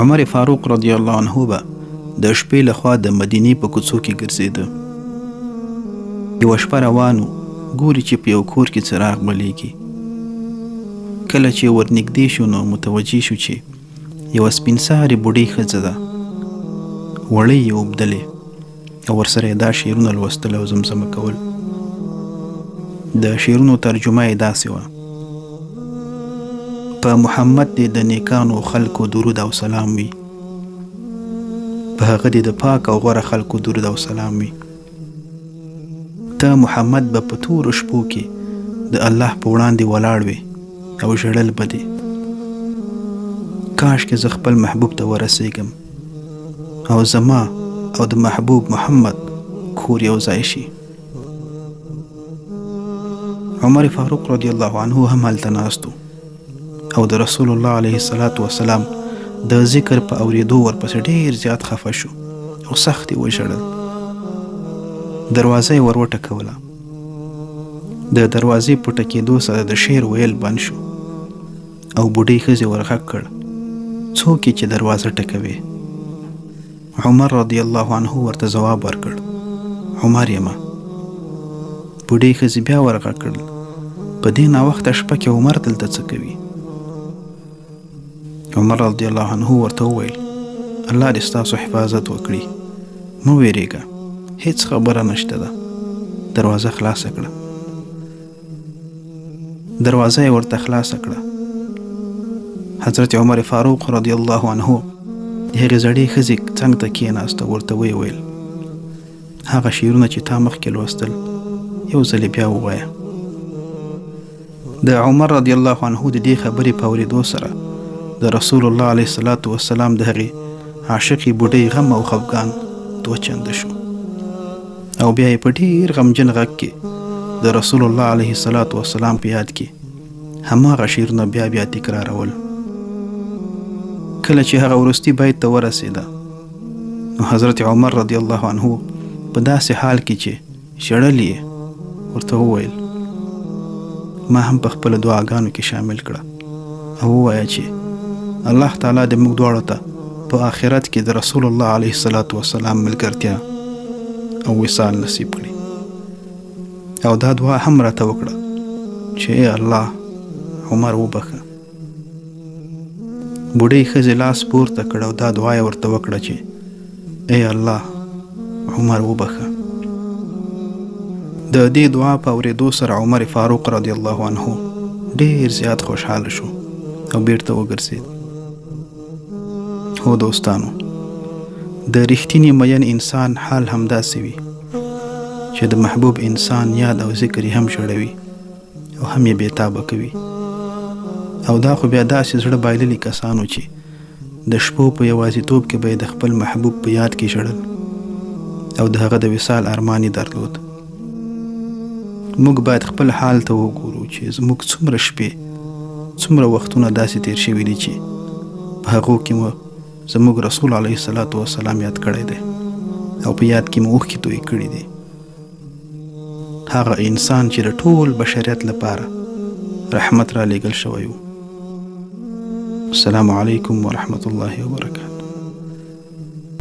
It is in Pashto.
عمر فاروق رضی الله عنه به د شپې لخوا د مدینې په کوڅو کې ګرځېده. یوه شپه روانو، ګوري چې په یو کور کې څراغ بلیږي. کله چې ورنږدې شو نو متوجه شو چې یوه سپین سهرې بوډۍ ښځه ده، وړۍ یې اوبدلې او ورسره یې دا شعرونه لوستل او زمزمه کول. د شعرونو ترجمه یې داسې وه: په محمد دې د نیکانو خلکو درود او سلام وي، په هغه دې د پاک او غوره خلکو درود او سلام وي. ته محمد به په تورو شپو کې د الله په وړاندې ولاړ وې او ژړل به دې. کاش کې زه خپل محبوب ته ورسېږم او زما او د محبوب محمد کور یو ځای شي. عمر فاروق رضی الله عنه هم هلته ناست و او د رسول الله علیه السلام د ذکر په اورېدو ورپسې ډېر زیات خفه شو او سخت یې وژړل. دروازه یې ور وټکوله. د دروازې په ټکېدو سره د شعر ویل بند شو او بوډۍ ښځې ور غږ کړ: څوک یې چې دروازه ټکوي؟ عمر رضی الله عنه ورته ځواب ورکړ: عمر یمه. بوډۍ ښځې بیا ور غږ کړل: په دې ناوخته شپه کې عمر دلته څه کوي؟ عمر رضی الله عنه ورته وویل: الله دې ستاسو حفاظت وکړي، مه ویرېږه، هیڅ خبره نشته ده. دروازه خلاصه کړه. دروازه یې ورته خلاصه کړه. حضرت عمر فاروق رضی الله عنه د هغې زړې ښځې څنګ ته کېناست او ورته ویې ویل: هغه شعرونه چې تا مخکې لوستل یو ځلې بیا ووایه. د عمر رضی الله عنه د دې خبرې په اورېدو سره د رسول الله علیه السلام د هغې عاشقې بوډۍ غم او خفګان دوه چنده شو او بیا یې په ډېر غمجن غږ کې د رسول الله علیه السلام په یاد کې هماغه شعرونه بیا بیا تکرارول. کله چې هغه وروستي بیت ته ورسېده نو حضرت عمر رضی الله عنه په داسې حال کې چې ژړل یې ورته وویل: ما هم په خپلو دعاګانو کې شامل کړه او ووایه چې الله تعالی دې موږ دواړو ته په آخرت کې د رسول الله علیه السلام ملګرتیا او وصال نصیب کړي. او دا دعا هم راته وکړه چې ای الله عمر وبخه. بوډۍ ښځې لاس پورته کړ او دا دعا یې ورته وکړه چې ای الله عمر وبخه. د دې دعا په اورېدو سره عمر فاروق رضی الله عنه ډېر زیات خوشحاله شو او بیرته وګرځېد. هو دوستانو، د رښتینې مین انسان حال همداسې وي چې د محبوب انسان یاد او ذکر هم شړوي او هم یې بېتابه کوي. او دا خو بیا داسې زړه بایللي کسانو چې د شپو په یوازیتوب کې به یې د خپل محبوب په یاد کې ژړل او د هغه د وصال ارمان یې درلود. موږ باید خپل حال ته وګورو چې زموږ څومره شپې، څومره وختونه داسې تیر شوي دي چې په هغو کې مو زموږ رسول علیه السلام یاد کړی دی او په یاد کې مو اوښکې تویې کړي دي. هغه انسان چې د ټول بشریت لپاره رحمت را لېږل شوی و. السلام علیکم ورحمة الله وبرکاته.